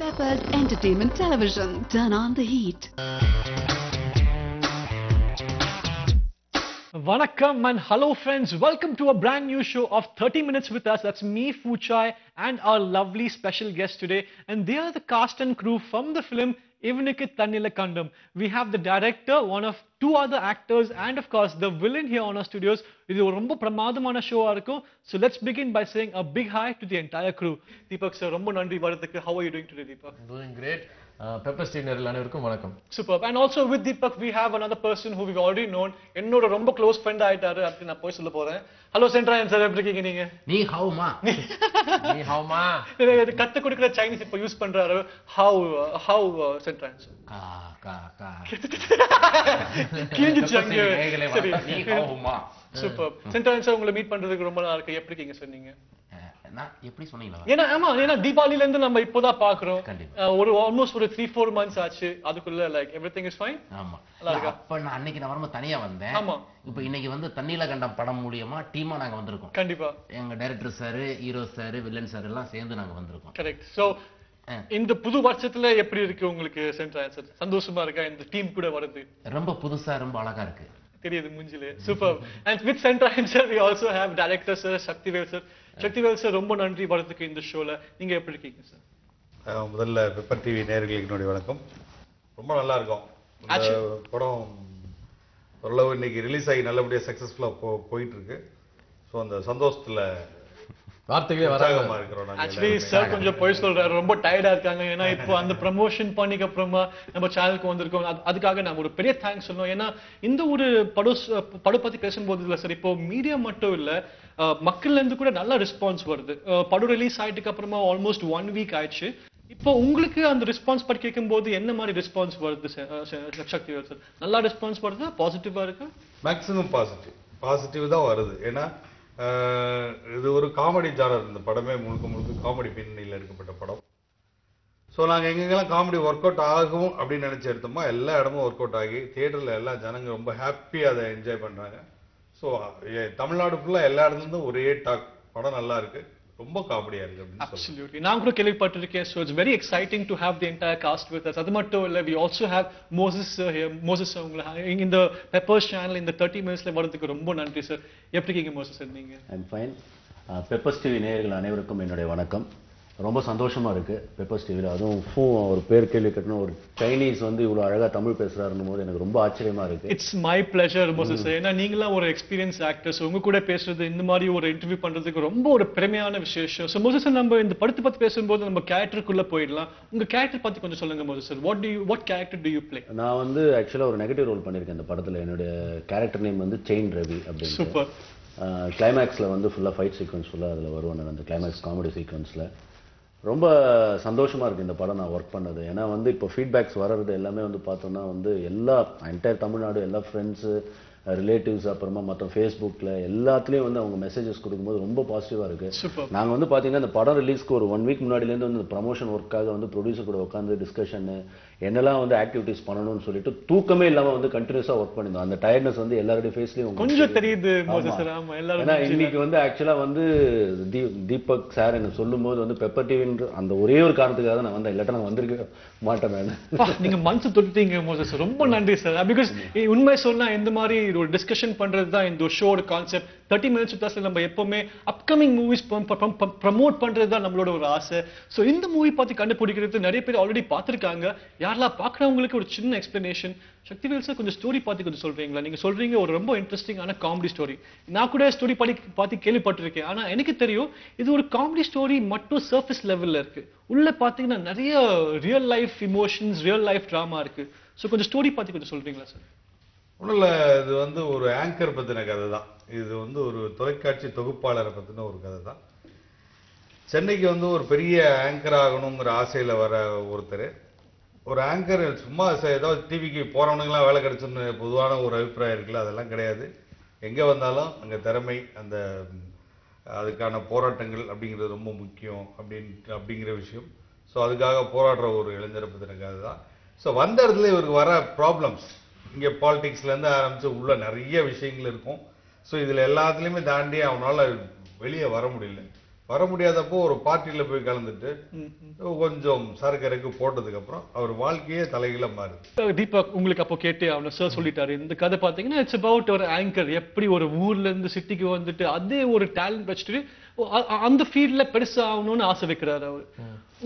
Peppers Entertainment Television. Turn on the heat. Vanakkam and hello friends, welcome to a brand new show of 30 Minutes with Us. That's me, Fuchai, and our lovely special guest today. And they are the cast and crew from the film Ivanuku Thannila Kandam. We have the director, one of two other actors, and of course the villain here on our studios. இது ஒரு ரொம்ப பிரமாதமான ஷோவா இருக்கும். So let's begin by saying a big hi to the entire crew. Deepak sir, ரொம்ப நன்றி வரதுக்கு. How are you doing today, Deepak? Doing great. Peppers team அனைவருக்கும் வணக்கம். Superb. And also with Deepak we have another person who we've already known. என்னோட ரொம்ப close friend ஆயிட்டாரு. அப்படி நான் போய் சொல்ல போறேன். ஹலோ சென்ட்ராயன் சார், எப்படி இருக்கீங்க நீங்க? நீ ஹவுமா? நீ ஹவுமா? இது கத்து கொடுக்கிற சைனீஸ் இப்ப யூஸ் பண்றாரு. How Sendrayan sir. கா கா கா. கிழிஞ்சிச்சாங்க. சரி. நீ ஹவுமா? சூப்பர். சென்ட்ராயன் சார், உங்களை மீட் பண்றதுக்கு ரொம்ப நல்லா இருக்கு. எப்படி இருக்கீங்க சார் நீங்க? நான் எப்படி சொன்னீங்களா? ஏன்னா தீபாவளில இருந்து நம்ம இப்போதான் பாக்குறோம். கண்டிப்பா. ஒரு ஆல்மோஸ்ட் ஒரு 3-4 months ஆச்சு. அதுக்குள்ள லைக் எவ்ரிதிங் இஸ் ஃபைன். ஆமா. அப்ப நான் அன்னைக்கு நான் வரும்போது தனியா வந்தேன். ஆமா. இப்போ இன்னைக்கு வந்து தண்ணீல கண்டம் படம் மூலியமா டீமா நாங்க வந்திருக்கோம். கண்டிப்பா. எங்க director sir, hero sir, villain sir எல்லாம் சேர்ந்து நாங்க வந்திருக்கோம். கரெக்ட். சோ இந்த புது வருஷத்துல எப்படி இருக்கு உங்களுக்கு சென்ட்ராயன் சார்? சந்தோஷமா இருக்கா இந்த டீம் கூட வருது? ரொம்ப புதுசா, ரொம்ப அழகா இருக்கு. தெரியுது மூஞ்சிலே. Super. And with Centrayan sir we also have director sir Shaktivel sir. Shaktivel sir, ரொம்ப நன்றி வரதுக்கு இந்த ஷோல. நீங்க எப்படி இருக்கீங்க சார்? முதல்ல பெப்பர் டிவி நேயர்களுக்கு என்னுடைய வணக்கம். ரொம்ப நல்லா இருக்கும். இந்த படம் ஓரளவு இன்னைக்கு ரிலீஸ் ஆகி நல்லபடியா சக்சஸ்ஃபுல்லா போயிட்டு இருக்கு. ஸோ அந்த சந்தோஷத்துல வார்த்தைகளே வராம இருக்கிறோம். ஆக்சுவலி சார் கொஞ்சம் போய் சொல்றாரு, ரொம்ப டயர்டா இருக்காங்க. ஏன்னா இப்போ அந்த ப்ரமோஷன் பண்ணிக்க அப்புறமா நம்ம சேனலுக்கு வந்திருக்கோம். அதுக்காக நான் ஒரு பெரிய தேங்க்ஸ் சொல்லணும். ஏன்னா இந்த ஒரு படம் பத்தி பேசும்போது இல்லை சார், இப்போ மீடியா மட்டும் இல்ல, மக்கள்ல இருந்து கூட நல்ல ரெஸ்பான்ஸ் வருது. படம் ரிலீஸ் ஆயிட்டுக்கு அப்புறமா ஆல்மோஸ்ட் 1 week ஆயிடுச்சு. இப்போ உங்களுக்கு அந்த ரெஸ்பான்ஸ் பத்தி கேட்கும்போது என்ன மாதிரி ரெஸ்பான்ஸ் வருது சக்திவேல் சார்? நல்லா ரெஸ்பான்ஸ் வருது? பாசிட்டிவா இருக்கு? மேக்ஸிமம் பாசிட்டிவ் தான் வருது. ஏன்னா இது ஒரு காமெடி ஜானர். இந்த படமே முழுக்க காமெடி பின்னணியில் எடுக்கப்பட்ட படம். ஸோ நாங்கள் எங்கெங்கெல்லாம் காமெடி ஒர்க் அவுட் ஆகும் அப்படின்னு நினச்சி எடுத்தோமோ எல்லா இடமும் ஒர்க் அவுட் ஆகி தியேட்டரில் எல்லா ஜனங்க ரொம்ப ஹாப்பியாக அதை என்ஜாய் பண்ணுறாங்க. ஸோ தமிழ்நாடு ஃபுல்லாக எல்லா இடத்துலேருந்தும் ஒரே டாக், படம் நல்லா இருக்கு, ரொம்ப காமெடியா இருக்கு அப்படின்னு சொல்லுவாங்க. Absolutely. நான் கூட கேள்விப்பட்டிருக்கேன். So it's very exciting to have the entire cast with us. அது மட்டும் இல்ல, we also have Moses sir here. Moses sir, உங்களை இந்த Peppers channel இந்த 30 minutesல வரதுக்கு ரொம்ப நன்றி சார். எப்படி இருக்கீங்க மோசஸ் சார் நீங்க? I'm fine. பெப்பர்ஸ் டிவி நேயர்கள் அனைவருக்கும் என்னுடைய வணக்கம். ரொம்ப சந்தோஷமா இருக்கு பெப்பர்ஸ் டிவியில். அதுவும் ஒரு பேர் கேள்வி கட்டணும், ஒரு சைனீஸ் வந்து இவ்வளவு அழகா தமிழ் பேசுறாருன்னு போது எனக்கு ரொம்ப ஆச்சரியமா இருக்கு. It's my pleasure Moses sir. ஏன்னா நீங்களாம் ஒரு எக்ஸ்பீரியன்ஸ் ஆக்டர்ஸ், உங்க கூட பேசுறது, இந்த மாதிரி ஒரு இன்டர்வியூ பண்றதுக்கு ரொம்ப ஒரு பெருமையான விசேஷம். ஸோ மோசஸ் சார், நம்ம இந்த படத்தை பத்தி பேசும்போது நம்ம கேரக்டருக்குள்ள போயிடலாம். உங்க கேரக்டர் பத்தி கொஞ்சம் சொல்லுங்க Moses sir. What character to you play? நான் வந்து ஆக்சுவலா ஒரு நெகட்டிவ் ரோல் பண்ணிருக்கேன் இந்த படத்துல. என்னுடைய கேரக்டர் நேம் வந்து செயின் ரவி அப்படின்னு. சூப்பர். கிளைமேக்ஸ்ல வந்து ஃபுல்லா ஃபைட் சீக்வன்ஸ் ஃபுல்லா அதுல வருவேன். அந்த கிளைமேக்ஸ் காமெடி சீக்வன்ஸ்ல ரொம்ப சந்தோஷமா இருக்கு இந்த படம் நான் ஒர்க் பண்ணது. ஏன்னா வந்து இப்போ ஃபீட்பேக்ஸ் வர்றது எல்லாமே வந்து பார்த்தோம்னா வந்து எல்லா என்டையர் தமிழ்நாடு, எல்லா ஃப்ரெண்ட்ஸு, ரிலேட்டிவ்ஸ், அப்புறமா மற்ற ஃபேஸ்புக்கில் எல்லாத்துலேயும் வந்து அவங்க மெசேஜஸ் கொடுக்கும்போது ரொம்ப பாசிட்டிவாக இருக்குது. நாங்கள் வந்து பார்த்தீங்கன்னா இந்த படம் ரிலீஸ்க்கு ஒரு 1 week முன்னாடிலேருந்து வந்து ப்ரமோஷன் ஒர்க்காக வந்து ப்ரொடியூசர் கூட உட்காந்து டிஸ்கஷனு என்னெல்லாம் வந்து ஆக்டிவிட்டிஸ் பண்ணணும்னு சொல்லிட்டு தூக்கமே இல்லாமல் வந்து கண்டினியூஸாக ஒர்க் பண்ணியிருந்தோம். அந்த டயர்ட்னஸ் வந்து எல்லாருடைய ஃபேஸ்லையும் கொஞ்சம் தெரியுது. ஏன்னா இன்னைக்கு வந்து ஆக்சுவலாக வந்து தீபக் சார் எனக்கு சொல்லும் போது வந்து பெப்பர் டிவின்ற அந்த ஒரே ஒரு காரணத்துக்காக தான் நான் வந்தேன். இல்லாட்டா நான் வந்திருக்க மாட்டேன். நீங்க மனசு தொட்டுட்டீங்க மோசஸ், ரொம்ப நன்றி சார். பிகாஸ் உண்மை சொன்னா இந்த மாதிரி ஒரு டிஸ்கஷன் பண்றது தான் இந்த ஷோட கான்செப்ட். 30 minutes with us நம்ம எப்பவுமே அப்கமிங் மூவிஸ் ப்ரமோட் பண்றது தான் நம்மளோட ஒரு ஆசை. ஸோ இந்த மூவி பார்த்து கண்டுபிடிக்கிறது நிறைய பேர் ஆல்ரெடி பார்த்துருக்காங்க. யாரெல்லாம் பார்க்குறவங்களுக்கு ஒரு சின்ன எக்ஸ்பிளனேஷன். சக்திவேல் சார், கொஞ்சம் ஸ்டோரி பார்த்து கொஞ்சம் சொல்றீங்களா? நீங்க சொல்றீங்க ஒரு ரொம்ப இன்ட்ரெஸ்டிங்கான காமெடி ஸ்டோரி. நான் கூட ஸ்டோரி பார்த்து கேள்விப்பட்டிருக்கேன். ஆனா எனக்கு தெரியும் இது ஒரு காமெடி ஸ்டோரி மட்டும் சர்ஃபேஸ் லெவல்ல இருக்கு. உள்ள பாத்தீங்கன்னா நிறைய real life emotions, real life drama இருக்கு. ஸோ கொஞ்சம் ஸ்டோரி பார்த்து கொஞ்சம் சொல்றீங்களா சார்? ஒன்றும் இல்லை, இது வந்து ஒரு ஆங்கர் பற்றின கதை தான். இது வந்து ஒரு தொலைக்காட்சி தொகுப்பாளரை பற்றின ஒரு கதை தான். சென்னைக்கு வந்து ஒரு பெரிய ஆங்கர் ஆகணுங்கிற ஆசையில் வர ஒருத்தர். ஒரு ஆங்கர் சும்மா ஏதாவது டிவிக்கு போகிறவனுங்களாம் வேலை கிடைச்சுன்னு பொதுவான ஒரு அபிப்பிராயம் இருக்குல்ல, அதெல்லாம் கிடையாது. எங்கே வந்தாலும் அங்கே திறமை, அந்த அதுக்கான போராட்டங்கள் அப்படிங்கிறது ரொம்ப முக்கியம் அப்படிங்கிற விஷயம். ஸோ அதுக்காக போராடுற ஒரு இளைஞரை பற்றின கதை தான். ஸோ வந்த இடத்துல இவருக்கு வர ப்ராப்ளம்ஸ், இங்கே பாலிடிக்ஸ்லேருந்து ஆரம்பித்து உள்ள நிறைய விஷயங்கள் இருக்கும். ஸோ இதில் எல்லாத்துலேயுமே தாண்டி அவனால் வெளியே வர முடியல. வர முடியாதப்போ ஒரு பார்ட்டியில போய் கலந்துட்டு கொஞ்சம் சரக்கரைக்கு போட்டதுக்கு அப்புறம் அவர் வாழ்க்கையே தலைகீழ மாறுது. தீபக் உங்களுக்கு அப்போ கேட்டு அவன சார் சொல்லிட்டாரு இந்த கதை பாத்தீங்கன்னா இட்ஸ் அபவுட் ஒரு ஆங்கர் எப்படி ஒரு ஊர்ல இருந்து சிட்டிக்கு வந்துட்டு அதே ஒரு டேலண்ட் வச்சுட்டு அந்த ஃபீல்ட்ல பெருசா ஆகணும்னு ஆசை வைக்கிறாரு அவரு.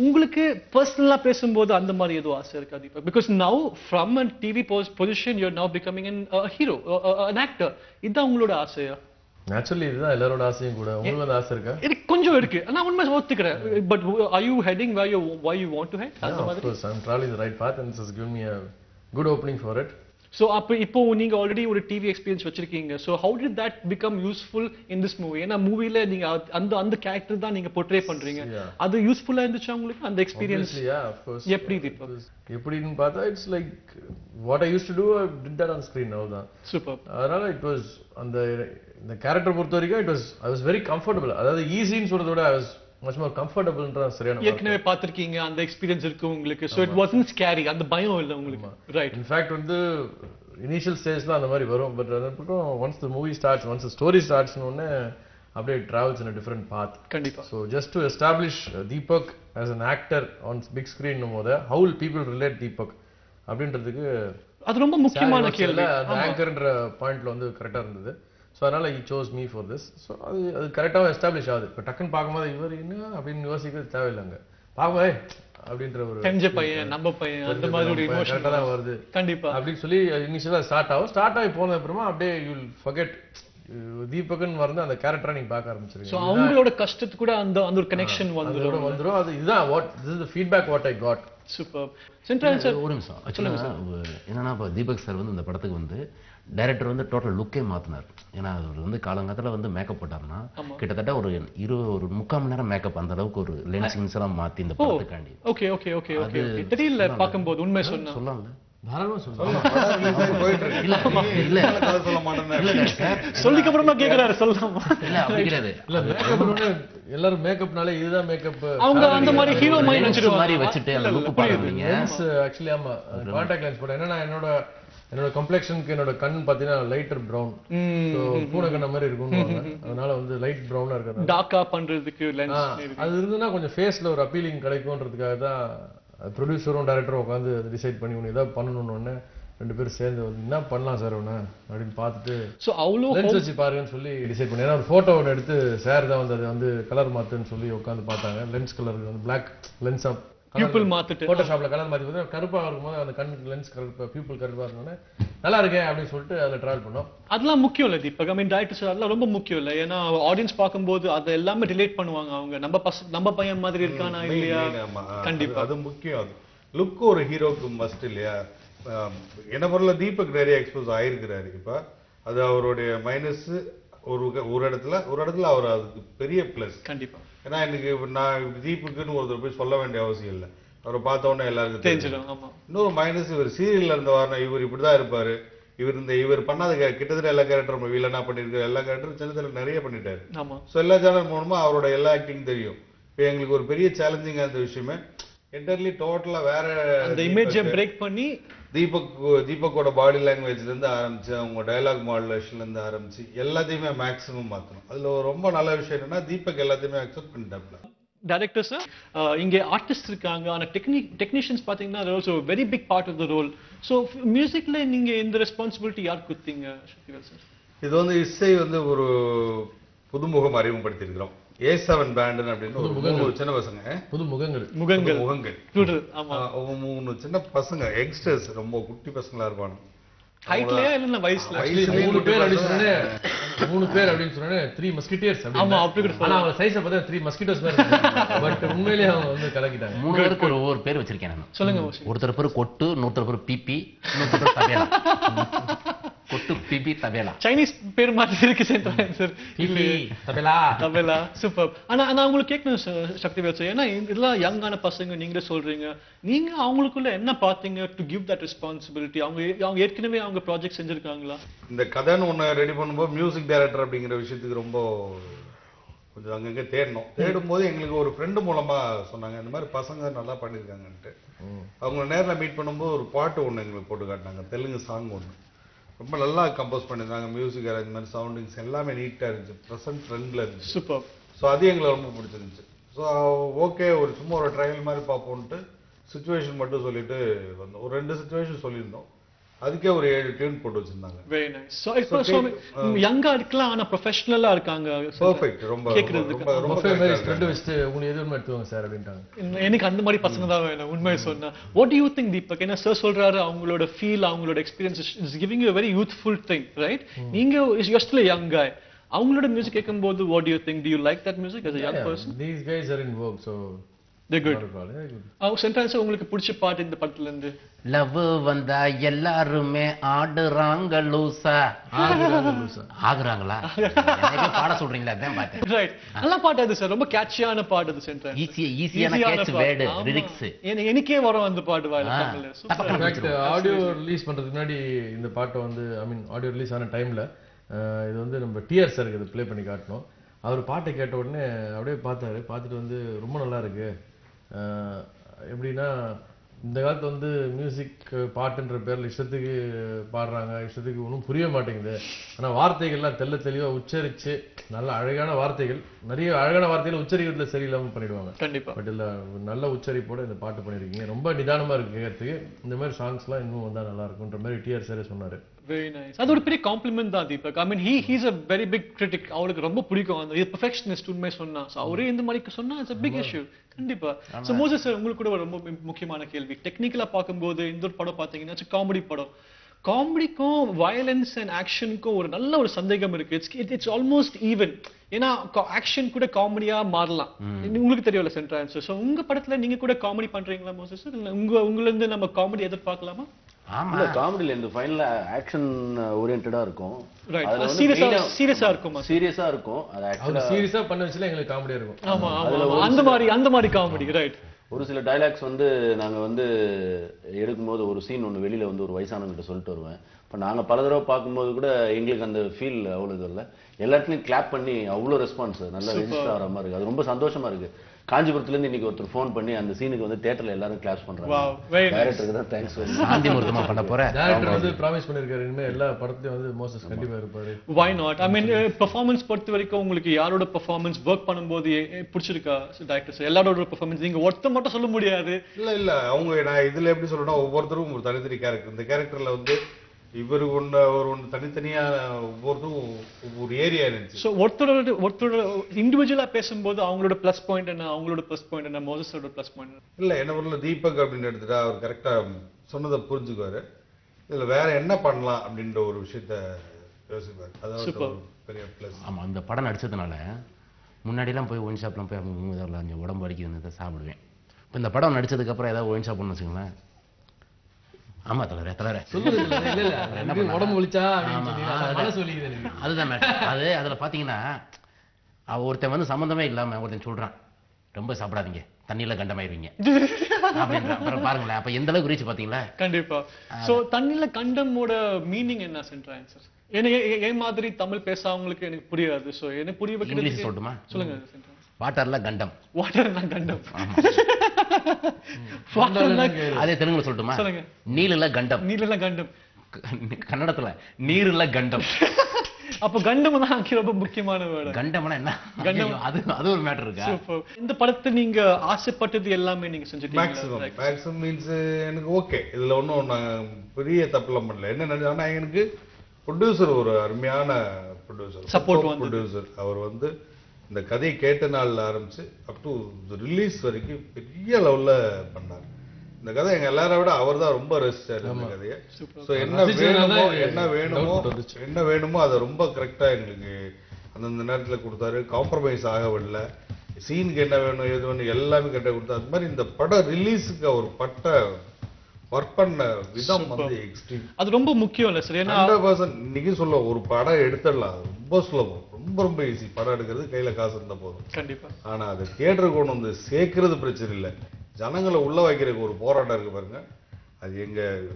உங்களுக்கு பர்சனலா பேசும்போது அந்த மாதிரி ஏதோ ஆசை இருக்கா Deepak? Because now from a TV position you are now becoming a hero an actor. இதான் உங்களோட ஆசையா? நேச்சுரலி இதுதான் எல்லாரோட ஆசையும் கூட. உங்களுக்கு அந்த ஆசை இருக்கா? எனக்கு கொஞ்சம் இருக்கு. நான் உண்மை ஒத்துக்கிறேன். But are you heading where you want to head? அந்த Of மாதிரி. course, I'm traveling the right path and this has given me a good opening for it. So இப்போ நீங்க ஆல்ரெடி ஒரு டிவி எக்ஸ்பீரியன்ஸ் வச்சிருக்கீங்க. So how did that become useful in this movie? ஏன்னா மூவில நீங்க அந்த கேரக்டர் தான் நீங்க போர்ட்ரே பண்றீங்க. அது யூஸ்ஃபுல்லா இருந்துச்சா உங்களுக்கு அந்த எக்ஸ்பீரியன்ஸ்? Yeah, of course. எப்படி தீபக்? எப்படின்னு பார்த்தா it's like what I used to do, I did that on screen அவ்வளவுதான். சூப்பர். அதனால it was இந்த கேரக்டர் பொறுத்த வரைக்கும் I was very comfortable. அதாவது ஈஸின்னு சொல்றத விட I was much more comfortable ன்ற சரியான வார்த்தை. ஏற்கனவே பாத்திருக்கீங்க அந்த எக்ஸ்பீரியன்ஸ் இருக்கு உங்களுக்கு. So it wasn't scary. அந்த பயம் இல்ல உங்களுக்கு. Right. In fact இனிஷியல் ஸ்டேஜ்ல அந்த மாதிரி வரும். பட் அதுக்கப்புறம் once the movie starts, once the story starts னோனே அப்படியே travels in a different path. கண்டிப்பா. So just to establish Deepak as an actor on big screen போது how will people relate Deepak அப்படின்றதுக்கு அது ரொம்ப முக்கியமான கேள்வி. அந்த ஆங்கர்ன்ற பாயிண்ட்ல வந்து கரெக்டா இருந்தது. ஸோ அதனால he chose me for this. So அது கரெக்டாக எஸ்டாப்ளிஷ் ஆகுது. இப்போ டக்குன்னு பார்க்கும்போது இவர் என்ன அப்படின்னு யோசிக்கிறது தேவையில்லைங்க. பார்க்கும்போது அப்படின்ற ஒரு தெரிஞ்ச பையன் நம்ம பையன் அந்த மாதிரி ஒரு இமோஷன் கரெக்டாக தான் வருது கண்டிப்பா அப்படின்னு சொல்லி இனிஷியலாக ஸ்டார்ட் ஆகி போனது அப்புறமா அப்படியே யூ வில் ஃபர்கெட் தீபக்னு வந்து அந்த கேரக்டரை நீங்க பார்க்க ஆரம்பிச்சிருக்கீங்க. ஸோ அவங்களோட கஷ்டத்துக்கு கூட அந்த ஒரு கனெக்ஷன் வந்துடும். அது இதுதான் this is the feedback what I got. Super. Central sir ஒரு நிமிஷம். ஆக்சுவலாக என்னன்னா இப்போ தீபக் சார் வந்து இந்த படத்துக்கு வந்து டைரக்டர் வந்து டோட்டல் லுக்கே மாத்தினார். ஏன்னா அவர் வந்து காலங்காலத்தில் வந்து மேக்கப் போட்டாருன்னா கிட்டத்தட்ட ஒரு 3/4 மணி நேரம் மேக்கப் அந்த அளவுக்கு ஒரு லென்ஸ் எல்லாம் மாத்தி இந்த படத்துக்காண்டி. ஓகே ஓகே ஓகே ஓகே தெரியல பார்க்கும்போது உண்மை சொல்லலாம்ல தாராளமா சொல்லுங்க. சொல்லிக்க அப்புறமா கேக்குறாரு சொல்லலாமா? இல்ல அப்படி கிடையாது. இல்ல மேக்கப்னு எல்லாரும் மேக்கப்னாலே இதுதான் மேக்கப் அவங்க அந்த மாதிரி ஹீரோ மைண்ட் வச்சிருவாங்க மாதிரி வச்சிட்டு அந்த லுக் பாருங்க. லென்ஸ் ஆக்சுவலி ஆமா கான்டாக்ட் லென்ஸ் போட என்னன்னா என்னோட கம்ப்ளெக்ஷனுக்கு என்னோட கண் பாத்தீங்கன்னா லைட்டர் பிரவுன். சோ பூனை கண்ண மாதிரி இருக்கும்னு அதனால வந்து லைட் பிரவுனா இருக்குது. டார்க்கா பண்றதுக்கு லென்ஸ் அது இருந்தனா கொஞ்சம் ஃபேஸ்ல ஒரு அப்பீலிங் கிடைக்கும்ன்றதுக்காக தான் ப்ரொடியூசரும் டைரக்டரும் உட்காந்து டிசைட் பண்ணி ஒன்று ஏதாவது பண்ணணும்னு ரெண்டு பேரும் சேர்ந்து என்ன பண்ணலாம் சார் ஒன்று அப்படின்னு பார்த்துட்டு ஸோ அவ்வளோ லென்ஸ் வச்சு பாருங்கன்னு சொல்லி டிசைட் பண்ணி ஏன்னா ஒரு ஃபோட்டோ ஒன்று எடுத்து சார் தான் வந்து அதை வந்து கலர் மாற்றுன்னு சொல்லி உட்காந்து பார்த்தாங்க. லென்ஸ் கலர் வந்து பிளாக் லென்ஸ் ஆஃப் பியூப்பிள் மாத்திட்டு ஃபோட்டோஷாப்ல கலர் மாற்றி பார்த்தா கருப்பாக இருக்கும்போது அந்த கண் லென்ஸ் கருப்பு பியூப்பிள் கருப்பாக இருக்கணும்னு நல்லா இருக்கேன் அப்படின்னு சொல்லிட்டு அதில் ட்ராவல் பண்ணோம். அதெல்லாம் முக்கியம் இல்லை தீபக். ஐ மீன் டைரக்டர்ஸ் அதெல்லாம் ரொம்ப முக்கியம் இல்லை. ஏன்னா ஆடியன்ஸ் பார்க்கும்போது அதை எல்லாமே ரிலேட் பண்ணுவாங்க. அவங்க நம்ம பையன் மாதிரி இருக்கானா இல்லையா? கண்டிப்பா அது முக்கியம். அது லுக் ஒரு ஹீரோக்கு மஸ்ட் இல்லையா? என்ன பொருள தீபக் நிறைய எக்ஸ்போஸ் ஆயிருக்கிறாரு. இப்ப அது அவருடைய மைனஸ் ஒரு இடத்துல அவர் அதுக்கு பெரிய பிளஸ். கண்டிப்பா. ஏன்னா எனக்கு நான் தீபக்குன்னு ஒருத்தர் போய் சொல்ல வேண்டிய அவசியம் இல்லை. அவரை பார்த்த உடனே எல்லாருக்கும் தெரிஞ்சிடும். இன்னொரு மைனஸ் இவர் சீரியல்ல இருந்த வாரம் இவர் இப்படிதான் இருப்பாரு. இவர் பண்ணாத கிட்டத்தட்ட எல்லா கேரக்டரும் வில்லனா பண்ணிருக்காரு. எல்லா கேரக்டரும் சின்னத்துல நிறைய பண்ணிட்டாரு. ஸோ எல்லா சேனல் மூலமா அவரோட எல்லா ஆக்டிங் தெரியும். இப்போ எங்களுக்கு ஒரு பெரிய சேலஞ்சிங்கா இருந்த விஷயமே என்டர்லி டோட்டலா வேற அந்த இமேஜை பிரேக் பண்ணி தீபக்கோட பாடி லாங்குவேஜ்ல இருந்து ஆரம்பிச்சு அவங்க டயலாக் மாடுலேஷன்ல இருந்து ஆரம்பிச்சு எல்லாத்தையுமே மேக்ஸிமம் மாத்தணும். அதுல ரொம்ப நல்ல விஷயம் என்னன்னா தீபக் எல்லாத்தையுமே அக்செப்ட் பண்ணிட்டாப்ல. டைரக்டர்ஸ் இங்கே ஆர்டிஸ்ட் இருக்காங்க. ஆனா டெக்னீஷியன்ஸ் பாத்தீங்கன்னா அது also very big part of the role. So மியூசிக்ல நீங்க இந்த ரெஸ்பான்சிபிலிட்டி யார் கொடுத்தீங்க சக்திவேல் சார்? இது வந்து இசை வந்து ஒரு புதுமுகம் அறிமுகப்படுத்தியிருக்கிறோம். A7 பேண்ட் அப்படின்னு ஒரு 3 சின்ன பசங்க முகங்கள் 3 சின்ன பசங்க யங்ஸ்டர்ஸ் ரொம்ப குட்டி பசங்களா இருப்பாங்க. ஹைட்லயா இல்ல வயசுல 3 பேர் அப்படின்னு சொன்னே 3 மஸ்கிட்டோஸ் அப்படி. ஆமா அப்படி கூட ஆனா அவங்க சைஸ பார்த்தா 3 மஸ்கிட்டோஸ் மாதிரி இருக்கு. பட் உண்மையிலேயே அவங்க வந்து கலக்கிட்டாங்க. 3 பேருக்கு ஒவ்வொரு பேர் வச்சிருக்கேன் நான். சொல்லுங்க. ஒருத்தர் பேர் கொட்டு, இன்னொருத்தர் பேர் பிபி, இன்னொருத்தர் பேர் தபேலா. கொட்டு பிபி தபேலா சைனீஸ் பேர் மாதிரி இருக்கு சார். BP tabla super. ஆனா உங்களுக்கு கேட்கணும் சக்திவேல் சார். ஏன்னா இதெல்லாம் யங்கான பசங்க நீங்களே சொல்றீங்க. நீங்க அவங்களுக்குள்ள என்ன பாத்தீங்க டு கிவ் தட் ரெஸ்பான்சிபிலிட்டி? அவங்க ஏற்கனவே அவங்க ப்ராஜெக்ட் செஞ்சிருக்காங்களா? இந்த கதைன்னு ஒன்று ரெடி பண்ணும்போது மியூசிக் டைரக்டர் அப்படிங்கிற விஷயத்துக்கு ரொம்ப கொஞ்சம் அங்கங்கே தேடும்போது எங்களுக்கு ஒரு ஃப்ரெண்டு மூலமா சொன்னாங்க இந்த மாதிரி பசங்க நல்லா பண்ணியிருக்காங்கன்ட்டு. அவங்க நேரில் மீட் பண்ணும்போது ஒரு பாட்டு ஒன்று எங்களுக்கு போட்டு காட்டினாங்க. தெலுங்கு சாங் ஒன்று ரொம்ப நல்லா கம்போஸ் பண்ணியிருந்தாங்க. மியூசிக் அரேஞ்ச்மெண்ட் சவுண்டிங்ஸ் எல்லாமே நீட்டாக இருந்துச்சு. ப்ரெசன்ட் ட்ரெண்ட்ல இருந்துச்சு. சூப்பர். ஸோ அது எங்களுக்கு ரொம்ப பிடிச்சிருந்துச்சு. ஸோ ஓகே ஒரு சும்மா ஒரு ட்ரையல் மாதிரி பார்ப்போன்ட்டு சுச்சுவேஷன் மட்டும் சொல்லிட்டு வந்தோம். ஒரு 2 சுச்சுவேஷன் சொல்லியிருந்தோம், அதுக்கே ஒரு 7 டியூன் போட்டு வச்சிருந்தாங்க. Very nice. சோ இப்போ யங்கா இருக்கலாம் ஆனா ப்ரொஃபஷனலா இருக்காங்க. பெர்ஃபெக்ட். ரொம்ப கேக்குறதுக்கு ரொம்ப பஃபே ஸ்ப்ரெட் வச்சிட்டு உங்களுக்கு எதுவும் எடுத்துவாங்க சார் அப்படின்ட்டாங்க. எனக்கு அந்த மாதிரி பசங்க தான் வேணும் உண்மையை சொன்னா. What to you think Deepak? என்ன சார் சொல்றாரு, அவங்களோட ஃபீல் அவங்களோட experience is giving you a very youthful thing, right? நீங்க you're still a young guy. அவங்களோட மியூசிக் கேட்கும்போது what do you think? Do you like that music as a young person? These guys are in vogue, so they're good. சென்ட்ரன்ஸ் உங்களுக்கு பிடிச்ச பாட்டு இந்த படத்துல இருந்து? Love வந்தா எல்லாருமே ஆடுறாங்க லூசா. ஆகுறாங்களா? எனக்கு பாட சொல்றீங்களா? அதான் பார்த்தேன். ரைட். நல்ல பாட்டு அது சார், ரொம்ப கேட்சியான பாட்டு அது. சென்ட்ரன்ஸ் ஈஸியான கேட்ச் வேர்ட் லிரிக்ஸ் எனக்கே வரும் அந்த பாட்டு வாயில. இன்ஃபேக்ட் ஆடியோ ரிலீஸ் பண்றதுக்கு முன்னாடி இந்த பாட்டை வந்து ஐ மீன் ஆடியோ ரிலீஸ் ஆன டைம்ல இது வந்து நம்ம டிஆர் சாருக்கு இது ப்ளே பண்ணி காட்டணும். அவர் பாட்டை கேட்ட உடனே அப்படியே பார்த்தாரு. பார்த்துட்டு வந்து ரொம்ப நல்லா இருக்கு. எப்படின்னா இந்த காலத்து வந்து மியூசிக் பாட்டுன்ற பேர்ல இஷ்டத்துக்கு பாடுறாங்க, இஷ்டத்துக்கு ஒன்றும் புரிய மாட்டேங்குது. ஆனா வார்த்தைகள்லாம் தெள்ள தெளிவா உச்சரிச்சு நல்ல அழகான வார்த்தைகள், நிறைய அழகான வார்த்தைகள் உச்சரிக்கிறதுல சரியில்லாம பண்ணிடுவாங்க. கண்டிப்பா. பட் இல்ல நல்ல உச்சரிப்போட இந்த பாட்டு பண்ணிருக்கீங்க. ரொம்ப நிதானமா இருக்கு கேட்கறதுக்கு. இந்த மாதிரி சாங்ஸ் எல்லாம் இன்னும் வந்தா நல்லா இருக்கும்ன்ற மாதிரி டிஆர் சாரே சொன்னாரு. Very nice. அது ஒரு பெரிய காம்ப்ளிமெண்ட் தான் Deepak. I mean he's a very big critic. அவருக்கு ரொம்ப பிடிக்கும் அந்த பெர்ஃபெக்ஷனிஸ்ட் உண்மை சொன்னா. சோ அவரே இந்த மாதிரி சொன்னா இட்ஸ் a big issue. கண்டிப்பா. சோ மோசஸ் சார் உங்களுக்கு கூட ஒரு ரொம்ப முக்கியமான கேள்வி. டெக்னிக்கலா பார்க்கும்போது இந்த ஒரு படம் பாத்தீங்கன்னா காமெடி படம். காமெடிக்கும் வயலன்ஸ் அண்ட் ஆக்ஷனுக்கும் ஒரு நல்ல ஒரு சந்தேகம் இருக்கு. It's almost even. ஏன்னா ஆக்ஷன் கூட காமெடியா மாறலாம். உங்களுக்கு தெரியல சென்ட்ரன்ஸ். சோ உங்க படத்துல நீங்க கூட காமெடி பண்றீங்களா மோசஸ்? உங்கள இருந்து நம்ம காமெடி எதிர்பார்க்கலாமா? இல்ல காமெடில இந்த ஃபைனலா ஆக்ஷன் ஓரியன்டடா இருக்கும். அதுல சீரியஸா இருக்குமா? சீரியஸா இருக்கும். அது ஆக்சுவலா சீரியஸா பண்ண வச்சல எங்களுக்கு காமெடியா இருக்கும். ஆமா அந்த மாதிரி காமெடி. ரைட். ஒரு சில டயலாக்ஸ் வந்து நாங்க வந்து எடுக்கும்போது ஒரு சீன் ஒன்று வெளியில வந்து ஒரு வயசானவங்கிட்ட சொல்லிட்டு வருவேன். இப்போ நாங்க பல தடவை பார்க்கும்போது கூட எங்களுக்கு அந்த ஃபீல் அவ்வளவு இல்லை. எல்லாத்துலயும் கிளாப் பண்ணி அவ்வளோ ரெஸ்பான்ஸ் நல்லா ரெஜிஸ்டர் ஆகிற மாதிரி இருக்கு. அது ரொம்ப சந்தோஷமா இருக்கு. காஞ்சிபுரத்துல இருந்து இன்னைக்கு ஒருத்தர் ஃபோன் பண்ணி அந்த சீனுக்கு வந்து தியேட்டர்ல எல்லாரும் கிளாஸ் பண்றாங்க. டைரக்டருக்கு தான் தேங்க்ஸ் சொல்லி சாந்தி முகூர்த்தமா பண்ண போறேன். டைரக்டர் வந்து ப்ராமிஸ் பண்ணிருக்காரு இனிமே எல்லா படத்துலயும் வந்து மோசஸ் கண்டிப்பா இருப்பாரு. why not? I mean performance பொறுத்த வரைக்கும் உங்களுக்கு யாரோட பெர்ஃபார்மன்ஸ் வர்க் பண்ணும்போது பிடிச்சிருக்கா டைரக்டர் சார்? எல்லாரோட பெர்ஃபார்மன்ஸ் நீங்க ஒருத்த மட்டும் சொல்ல முடியாது. இல்ல அவங்க நான் இதுல எப்படி சொல்லணும்னா ஒவ்வொருத்தரும் ஒரு தனித்தனி கேரக்டர். இந்த கேரக்டர்ல வந்து இவரு ஒன்று தனித்தனியா ஒவ்வொருத்தரும் ஒரு ஏரியா இருந்துச்சு. ஸோ ஒருத்தரோட இண்டிவிஜுவலா பேசும்போது அவங்களோட பிளஸ் பாயிண்ட் என்ன, அவங்களோட பிளஸ் பாயிண்ட் என்ன, மோசஸோட பிளஸ் பாயிண்ட் இல்ல என்ன ஊர்ல தீபக் அப்படின்னு எடுத்துட்டா அவர் கரெக்டா சொன்னதை புரிஞ்சுக்குவாரு. இதுல வேற என்ன பண்ணலாம் அப்படின்ற ஒரு விஷயத்த யோசிப்பாரு. அதாவது பெரிய பிளஸ். ஆமா அந்த படம் நடிச்சதுனால முன்னாடிலாம் போய் ஒயின் ஷாப்லாம் போய் அவங்க உடம்பு அடிக்கிறது சாப்பிடுவேன். இப்போ இந்த படம் நடிச்சதுக்கு அப்புறம் ஏதாவது ஒயின் ஷாப்னு வச்சுங்களேன். ஆமா தலைவரே உடம்பு ஒழிச்சா அதுதான் அது. அதுல பாத்தீங்கன்னா ஒருத்தன் வந்து சம்பந்தமே இல்லாம ஒருத்தன் சொல்றான் ரொம்ப சாப்பிடாதீங்க தண்ணியில கண்டமாயிருவீங்க அப்படின்ற. அப்புறம் பாருங்களேன் அப்ப எந்த அளவுக்கு ரீச் பாத்தீங்களா? கண்டிப்பா. சோ தண்ணியில கண்டமோட மீனிங் என்ன சென்ட்ரா ஆன்சர்? ஏன் மாதிரி தமிழ் பேசாதவங்களுக்கு எனக்கு புரியாது. சோ எனக்கு புரிய வைக்கிறது இங்கிலீஷ் சொல்லட்டுமா? சொல்லுங்க. வாட்டர்ல கண்டம். வாட்டர்ல கண்டம். அதே தெலுங்குல சொல்லட்டுமா? நீர்ல கண்டம். நீர்ல கண்டம். கன்னடத்துல நீர்ல கண்டம். அப்ப கண்டம் தான் ரொம்ப முக்கியமான வேர்டு. கண்டம்னா என்ன? கண்டம் அது ஒரு மேட்டர் இருக்கு. இந்த படத்தை நீங்க ஆசைப்பட்டது எல்லாமே நீங்க செஞ்சுட்டீங்க. மேக்ஸிமம் மீன்ஸ் எனக்கு ஓகே. இதுல ஒன்றும் நான் பெரிய தப்புலாம் பண்ணல. என்ன நினைச்சா எனக்கு ப்ரொடியூசர் ஒரு அருமையான ப்ரொடியூசர், சப்போர்ட் ப்ரொடியூசர். அவர் வந்து இந்த கதையை கேட்ட நாள்ல ஆரம்பிச்சு அப் டு ரிலீஸ் வரைக்கும் பெரிய லெவல்ல பண்ணார். இந்த கதை எங்க எல்லாரை விட அவர் தான் ரொம்ப ரசிச்சாரு இந்த கதையை. ஸோ என்ன வேணுமோ அதை ரொம்ப கரெக்டா எங்களுக்கு அந்தந்த நேரத்துல கொடுத்தாரு. காம்ப்ரமைஸ் ஆக விடல. சீனுக்கு என்ன வேணும் எது வேணும் எல்லாமே கரெக்டாக கொடுத்தாரு. அது மாதிரி இந்த படம் ரிலீஸுக்கு அவர் பட்ட ஒர்க் பண்ண விதம் வந்து எக்ஸ்ட்ரீம். அது ரொம்ப முக்கியம் இல்ல சார்? 100% இன்னைக்கு சொல்ல ஒரு படம் எடுத்துடலாம், ரொம்ப சுலபம், ரொம்ப ஈஸி. படம் எடுக்கிறது கையில காசு இருந்த போதும். கண்டிப்பா. ஆனா அது தியேட்டருக்கு கொண்டு வந்து சேர்க்கறது பிரச்சனை இல்லை. ஜனங்களை உள்ள வைக்கிறதுக்கு ஒரு போராட்டம் இருக்கு பாருங்க. அது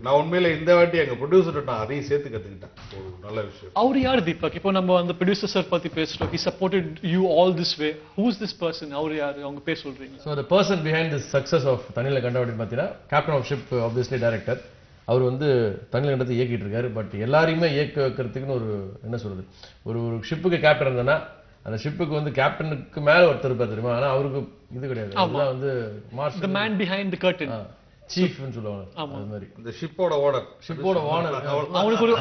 நான் உண்மையில இந்த வாட்டி எங்க ப்ரொடியூசர் நான் அதையும் சேர்த்து கத்துக்கிட்டேன். ஒரு நல்ல விஷயம். அவர் யார் தீபக்? இப்போ நம்ம அந்த ப்ரொடியூசர் சார் பத்தி பேசுறோம். he supported you all this way. who is this person? அவர் யார்? அவங்க பேர் சொல்றீங்க? So the person behind the success of தண்ணில கண்டம் அப்படின்னு பார்த்தீங்கன்னா captain of ship obviously director. அவர் வந்து தண்ணில கண்டத்தை இயக்கிட்டு இருக்காரு. பட் எல்லாரையுமே இயக்க வைக்கிறதுக்குன்னு ஒரு என்ன சொல்றது, ஒரு ஷிப்புக்கு கேப்டன் இருந்தா அந்த ஷிப்புக்கு வந்து கேப்டனுக்கு மேல ஒருத்தர் இருப்பார் தெரியுமா, ஆனா அவருக்கு இது கிடையாது. அதுதான் வந்து marshal, the man behind the curtain. சீஃப்னு சொல்லுவாங்க. அது மாதிரி இந்த ஷிப்போட ஓனர் அவனுக்கு ஒரு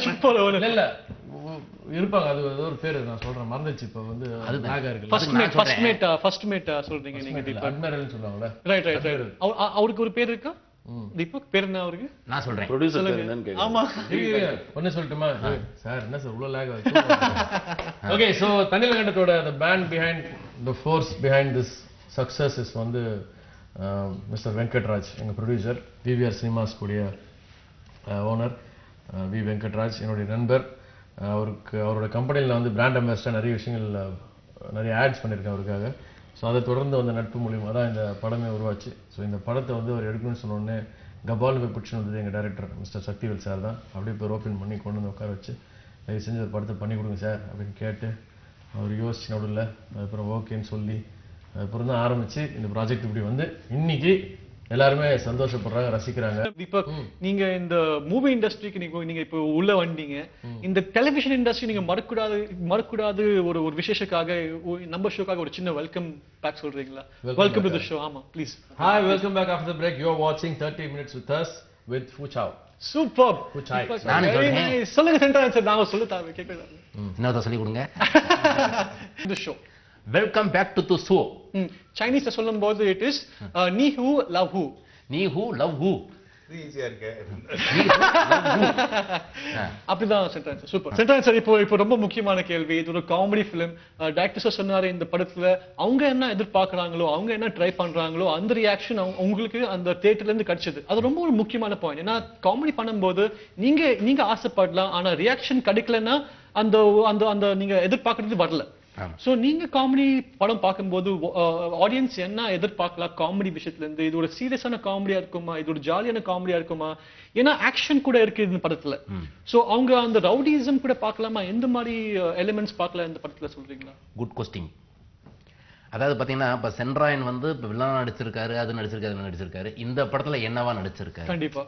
ஷிப்போட ஓனர் இல்ல இருப்பாங்க. அது ஏதோ ஒரு பேரு நான் சொல்றேன், மறந்துச்சு. இப்ப வந்து அது நாகா இருக்கு. ஃபர்ஸ்ட் மேட் சொல்றீங்க நீங்க தீபக். அட்மிரல் சொல்லுவாங்கல. ரைட். அவருக்கு ஒரு பேர் இருக்கா தீபக்? பேர் என்ன அவருக்கு? நான் சொல்றேன். ப்ரொடியூசர் பேர் என்னன்னு கேக்குறேன். ஆமா ஒண்ணு சொல்லட்டுமா சார்? என்ன சார் இவ்வளவு லாக் ஆகுது? ஓகே, சோ தனிலகண்டத்தோட the man behind the force behind this success is வந்து மிஸ்டர் வெங்கட்ராஜ், எங்க ப்ரொடியூசர், விவிஆர் சினிமாஸ் கூடிய ஓனர் வி வெங்கட்ராஜ், என்னுடைய நண்பர். அவரோட கம்பெனியில் வந்து பிராண்ட் அம்பாசிடர் நிறைய விஷயங்கள், நிறைய ஆட்ஸ் பண்ணியிருக்கேன் அவருக்காக. ஸோ அதை தொடர்ந்து வந்த நட்பு மூலியமாக தான் இந்த படமே உருவாச்சு. ஸோ இந்த படத்தை வந்து அவர் எடுக்கணும்னு சொன்னோடனே கபால் போய் பிடிச்சின்னு வந்தது எங்கள் டைரக்டர் மிஸ்டர் சக்திவேல் சார் தான். அப்படியே இப்போ ஓப்பன் பண்ணி கொண்டு வந்து உட்கார வச்சு தயவு செஞ்சு ஒரு படத்தை பண்ணி கொடுங்க சார் அப்படின்னு கேட்டு அவர் யோசிச்சு நடுவில் அதுக்கப்புறம் ஓகேன்னு சொல்லி அதுக்கப்புறம் தான் ஆரம்பிச்சு இந்த ப்ராஜெக்ட் இப்படி வந்து இன்னைக்கு எல்லாருமே சந்தோஷப்படுறாங்க, ரசிக்கிறாங்க. தீபக், நீங்க இந்த மூவி இண்டஸ்ட்ரிக்கு நீங்க இப்போ உள்ள வந்தீங்க. இந்த டெலிவிஷன் இண்டஸ்ட்ரி நீங்க மறக்கூடாது ஒரு விசேஷக்காக நம்ம ஷோக்காக ஒரு சின்ன வெல்கம் பேக் சொல்றீங்களா? Welcome to the show. ஆமா please. Hi, welcome back after the break. You are வாட்சிங் 30 minutes with us with Fuchao. Super. நானே சொல்றேன். சொல்லுங்க சென்டர் நான் சொல்ல தேவை கேட்கல. இன்னொரு சொல்லி கொடுங்க. The show welcome back to the show. சைனீஸ்ல சொல்லும்போது இட் இஸ் நீ ஹூ லவ் ஹூ. நீ ஹூ லவ் ஹூ. ஈஸியா இருக்கு. அப்படிதான் சென்டர். Super centre sir. இப்போ ரொம்ப முக்கியமான கேள்வி. இது ஒரு காமெடி ஃபிலிம். டைரக்டர் சார் சொன்னாரு இந்த படத்துல அவங்க என்ன எதிர்பார்க்கறாங்களோ, அவங்க என்ன ட்ரை பண்றாங்களோ அந்த ரியாக்ஷன் உங்களுக்கு அந்த தியேட்டர்ல இருந்து கிடைச்சது. அது ரொம்ப ஒரு முக்கியமான பாயிண்ட். ஏன்னா காமெடி பண்ணும்போது நீங்க ஆசைப்படலாம், ஆனா ரியாக்ஷன் கிடைக்கலன்னா அந்த அந்த அந்த நீங்க எதிர்பார்க்கறது வரல. சோ நீங்க காமெடி படம் பார்க்கும்போது ஆடியன்ஸ் என்ன எதிர்பார்க்கலாம் காமெடி விஷயத்துல இருந்து? இது ஒரு சீரியஸான காமெடியா இருக்குமா, இது ஒரு ஜாலியான காமெடியா இருக்குமா? ஏன்னா ஆக்ஷன் கூட இருக்கு இந்த படத்துல. சோ அவங்க அந்த ரவுடிசம் கூட பார்க்கலாமா? எந்த மாதிரி எலிமெண்ட்ஸ் பார்க்கலாம் இந்த படத்துல சொல்றீங்களா? Good question. அதாவது பாத்தீங்கன்னா இப்ப சென்ட்ராயன் வந்து இப்ப வில்லனா நடிச்சிருக்காரு, அது நடிச்சிருக்காரு. இந்த படத்துல என்னவா நடிச்சிருக்காரு? கண்டிப்பா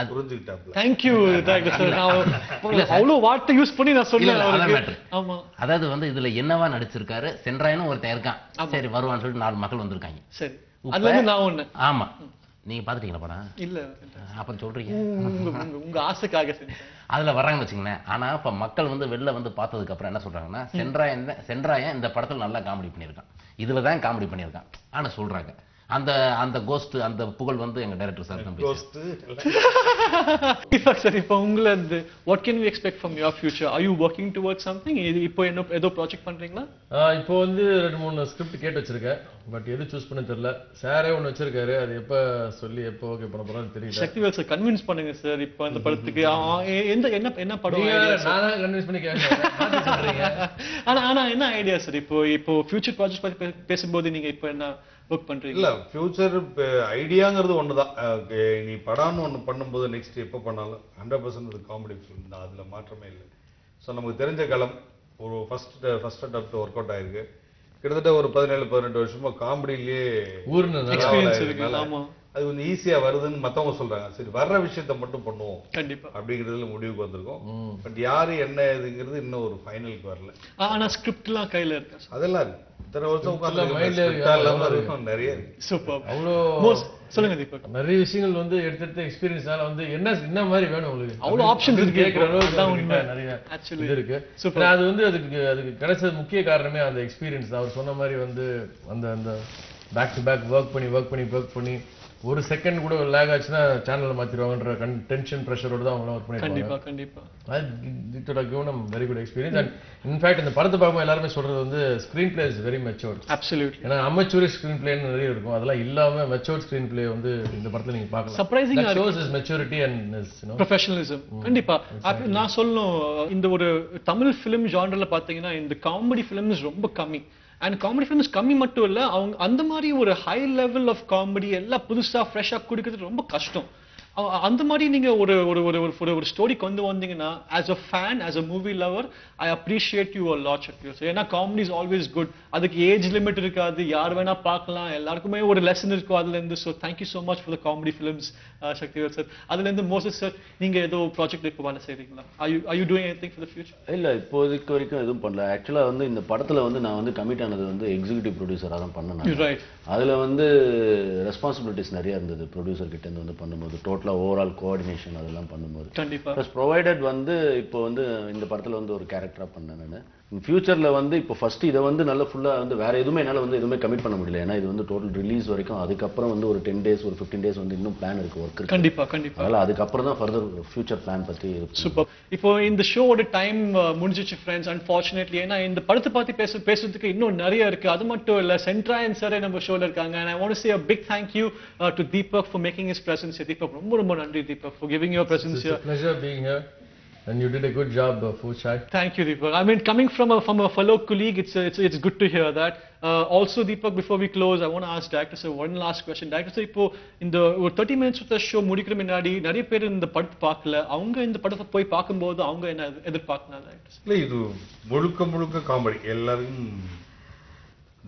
புரிஞ்சுக்கிட்டாப்ல. Thank you director sir. நான் அவ்வளவு வார்த்தை யூஸ் பண்ணி நான் சொன்னேன். ஆமா, அதாவது வந்து இதுல என்னவா நடிச்சிருக்காரு? சென்ட்ராயனும் ஒருத்தன் இருக்கான், சரி வருவான்னு சொல்லிட்டு 4 மக்கள் வந்திருக்காங்க. சரி, அதுல இருந்து நான் ஒண்ணு. ஆமா, நீங்க பாத்துட்டீங்களா படம்? இல்ல. அப்புறம் சொல்றீங்க உங்க ஆசைக்காக அதுல வர்றாங்கன்னு வச்சுக்கோங்களேன். ஆனா இப்ப மக்கள் வந்து வெளில வந்து பார்த்ததுக்கு அப்புறம் என்ன சொல்றாங்கன்னா, சென்ட்ராயன் இந்த படத்துல நல்லா காமெடி பண்ணியிருக்கான், இதுலதான் காமெடி பண்ணியிருக்கான் ஆனா சொல்றாங்க. அந்த அந்த கோஸ்ட் அந்த புகழ் வந்து எங்க டைரக்டர் சார் தான் சார். இப்போ உங்களை what can we expect from your future? Are you working towards something? இப்போ என்ன ஏதோ ப்ராஜெக்ட் பண்றீங்களா? இப்போ வந்து 2-3 ஸ்கிரிப்ட் கேட்டு வச்சிருக்கேன். பட் எது சூஸ் பண்ண தெரியல. சாரே ஒன்னு வச்சிருக்காரு, அது எப்ப சொல்லி எப்போ ஓகே பண்ண போறான்னு தெரியல. சக்திவேல் சார் கன்வின்ஸ் பண்ணுங்க சார். இப்போ அந்த படத்துக்கு என்ன படம்? நானா கன்வின்ஸ் பண்ணி கேட்கறேன். ஆனா என்ன ஐடியா சார்? இப்போ ஃபியூச்சர் ப்ராஜெக்ட் பத்தி பேசும்போது நீங்க இப்போ என்ன ஒர்க் பண்றீங்க? இல்ல, ஃபியூச்சர் ஐடியாங்கிறது ஒண்ணுதான். நீ படம்னு ஒண்ணு பண்ணும்போது நெக்ஸ்ட் எப்போ பண்ணாலும் 100% காமெடி ஃபிலிம் தான், அதுல மாற்றமே இல்லை. ஸோ நமக்கு தெரிஞ்ச காலம் ஒரு ஃபர்ஸ்ட் அடாப்ட் ஒர்க் அவுட் ஆயிருக்கு. கிட்டத்தட்ட ஒரு 17-18 வருஷமா காமெடியிலேயே எக்ஸ்பீரியன்ஸ் இருக்கு. ஆமா, அது கொஞ்சம் ஈஸியா வருதுன்னு மத்தவங்க சொல்றாங்க. சரி, வர்ற விஷயத்த மட்டும் பண்ணுவோம் கண்டிப்பா அப்படிங்கிறதுல முடிவுக்கு வந்திருக்கோம். பட் யாரு என்ன இதுங்கிறது இன்னும் ஒரு ஃபைனலுக்கு வரல. ஆனா ஸ்கிரிப்ட் எல்லாம் கையில இருக்கு. அதெல்லாம் இருக்கு. இத்தனை வருஷம் நிறைய இருக்கு. சூப்பர். அவ்வளோ சொல்லுங்க தீபக். நிறைய விஷயங்கள் வந்து எடுத்து எக்ஸ்பீரியன்ஸ்னால வந்து என்ன மாதிரி வேணும் உங்களுக்கு, அவ்வளவு ஆப்ஷன்ஸ் இருக்கு. கேட்கிற அளவுக்கு நிறைய இது இருக்கு. அது வந்து அதுக்கு கிடைச்சது முக்கிய காரணமே அந்த எக்ஸ்பீரியன்ஸ் தான். அவர் சொன்ன மாதிரி வந்து அந்த அந்த பேக் டு பேக் ஒர்க் பண்ணி ஒரு செகண்ட் கூட லேக் ஆச்சுன்னா சேனல்ல மாத்திடுவாங்கன்ற டென்ஷன் பிரஷரோட தான் அவங்க ஒர்க் பண்ணிருக்காங்க. கண்டிப்பா it would have given them very good experience. And in fact இந்த படத்தை பார்க்கும்போது எல்லாருமே சொல்றது வந்து screen play is very matured. Absolutely. ஏன்னா அமெச்சூரிஷ் ஸ்கிரீன் பிளேன்னு நிறைய இருக்கும், அதெல்லாம் இல்லாம மெச்சூர்ட் ஸ்கிரீன் பிளே வந்து இந்த படத்துல நீங்க பார்க்கலாம். சர்ப்ரைசிங்கா that shows his maturity and his professionalism. கண்டிப்பா நான் சொல்லணும், இந்த ஒரு தமிழ் ஃபிலிம் ஜானர்ல பாத்தீங்கன்னா இந்த காமெடி ஃபிலிம்ஸ் ரொம்ப கம்மி. அண்ட் காமெடி ஃபிலிம்ஸ் கம்மி மட்டும் இல்ல, அவங்க அந்த மாதிரி ஒரு ஹை லெவல் ஆஃப் காமெடி எல்லாம் புதுசா ஃப்ரெஷ்ஷா கொடுக்கிறது ரொம்ப கஷ்டம். அந்த மாதிரி நீங்க ஒரு ஒரு ஒரு ஒரு ஒரு ஸ்டோரி கொண்டு வந்தீங்கன்னா as a fan, as a movie lover, I appreciate you a lot, Shakti. So ஏன்னா காமெடி இஸ் ஆல்வேஸ் குட். அதுக்கு ஏஜ் லிமிட் இருக்காது, யார் வேணா பார்க்கலாம், எல்லாருக்குமே ஒரு லெசன் இருக்கும் அதுல இருந்து. So thank you so much for the comedy films Shakti sir. அதுல இருந்து மோசஸ் சார், நீங்க ஏதோ ப்ராஜெக்ட் இப்போ வேலை செய்றீங்களா? Are you doing anything for the future? இல்ல இப்போதைக்கு வரைக்கும் எதுவும் பண்ணல. ஆக்சுவலா வந்து இந்த படத்துல வந்து நான் வந்து கமிட் ஆனது வந்து எக்ஸிகியூட்டிவ் ப்ரொடியூசரா தான் பண்ணேன். ரைட். அதுல வந்து ரெஸ்பான்சிபிலிட்டிஸ் நிறைய இருந்தது ப்ரொடியூசர் கிட்ட இருந்து வந்து பண்ணும்போது, டோட்டலா ஓவரால் கோஆர்டினேஷன் அதெல்லாம் பண்ணும்போது. கண்டிப்பா. ப்ளஸ் ப்ரொவைடட் வந்து இப்போ வந்து இந்த படத்துல வந்து ஒரு கேரக்டரா பண்ணேன் நான். ஃபியூச்சர்ல வந்து இப்போ ஃபர்ஸ்ட் இதை வந்து நல்லா ஃபுல்லா வந்து வேற எதுவுமே என்னால வந்து எதுவுமே கமிட் பண்ண முடியல. ஏன்னா இது வந்து டோட்டல் ரிலீஸ் வரைக்கும், அதுக்கப்புறம் வந்து ஒரு 10 days ஒரு 15 days வந்து இன்னும் பிளான் இருக்கு, ஒர்க் இருக்கு. கண்டிப்பா கண்டிப்பா. அதனால அதுக்கப்புறம் தான் ஃபர்தர் ஃபியூச்சர் பிளான் பத்தி இருக்கு. சூப்பர். இப்போ இந்த ஷோவோட டைம் முடிஞ்சிச்சு ஃப்ரெண்ட்ஸ், அன்ஃபார்ச்சுனேட்லி. ஏன்னா இந்த படத்தை பத்தி பேசுறதுக்கு இன்னும் நிறைய இருக்கு. அது மட்டும் இல்ல, சென்ட்ராயன் சாரே நம்ம ஷோல இருக்காங்க. and I want to say a big thank you to Deepak for making his presence here. Deepak, ரொம்ப ரொம்ப நன்றி Deepak for giving your presence here. It's a pleasure being here. And you did a good job, Foochai. Thank you, Deepak. I mean, coming from a fellow colleague, it's good to hear that. Also, Deepak, before we close, I want to ask Director sir one last question. Director sir, இப்போ இந்த ஒரு 30 minutes of the show முடிக்கிற முன்னாடி நிறைய பேர் இந்த படத்தை பார்க்கல. அவங்க இந்த படத்தை போய் பார்க்கும்போது அவங்க என்ன எதிர்பார்க்கணும்? இல்லை, இது முழுக்க காமெடி. எல்லாருக்கும்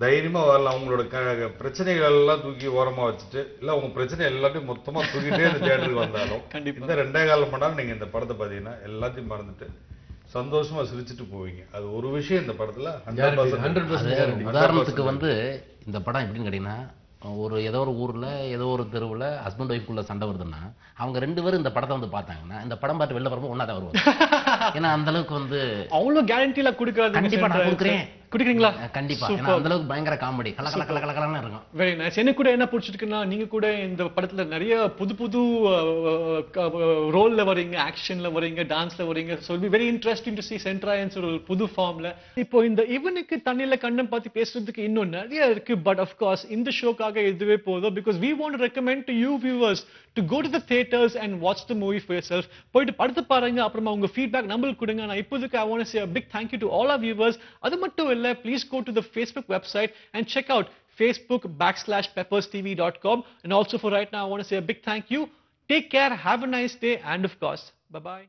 தைரியமா வரலாம். அவங்களோட பிரச்சனைகள் எல்லாம் தூக்கி ஓரமா வச்சுட்டு, இல்ல உங்க பிரச்சனை எல்லாத்தையும் மொத்தமா தூக்கிட்டே இந்த தியேட்டருக்கு வந்தாலும் இந்த 2.25 மணி நேரம் நீங்க இந்த படத்தை பாத்தீங்கன்னா எல்லாத்தையும் மறந்துட்டு சந்தோஷமா சிரிச்சுட்டு போவீங்க. அது ஒரு விஷயம் இந்த படத்துல 100% உதாரணத்துக்கு வந்து இந்த படம் எப்படின்னு கேட்டீங்கன்னா, ஏதோ ஒரு ஊர்ல ஏதோ ஒரு தெருவுல ஹஸ்பண்ட் ஒய்ஃப்குள்ள சண்டை வருதுன்னா அவங்க 2 பேரும் இந்த படத்தை வந்து பார்த்தாங்கன்னா இந்த படம் பார்த்து வெளில வரும்போது ஒன்னா தான் வருவாங்க. ஏன்னா அந்த அளவுக்கு வந்து அவ்வளவு கேரண்டில கொடுக்காது. கண்டிப்பா நான் கொடுக்குறேன். குடிக்கிறீங்களா? கண்டிப்பா. ஏன்னா அந்த அளவுக்கு பயங்கர காமெடி கலகலன்னு இருக்கும். Very nice. எனக்கு கூட என்ன பிடிச்சிருக்குன்னா, நீங்க கூட இந்த படத்துல நிறைய புது ரோல்ல வரீங்க, ஆக்ஷன்ல வரீங்க, டான்ஸ்ல வரீங்க. So it'll be very interesting to see சென்ட்ராயன்ஸ் ஒரு புது ஃபார்ம்ல. இப்போ இந்த இவனுக்கு தண்ணில கண்ணம் பார்த்து பேசுறதுக்கு இன்னும் நிறைய இருக்கு. பட் of course இந்த ஷோக்காக இதுவே போதும். because we want to recommend to you viewers to go to the theaters and watch the movie for yourself. போயிட்டு படத்தை பாருங்க, அப்புறமா உங்க ஃபீட்பேக் நம்மளுக்கு கொடுங்க. நான் இப்போதைக்கு I want to say a big thank you to all our viewers. அது மட்டும் இல்ல, please go to the Facebook website and check out facebook.com/pepperstv.com. and also for right now I want to say a big thank you. Take care, have a nice day, and of course, bye bye.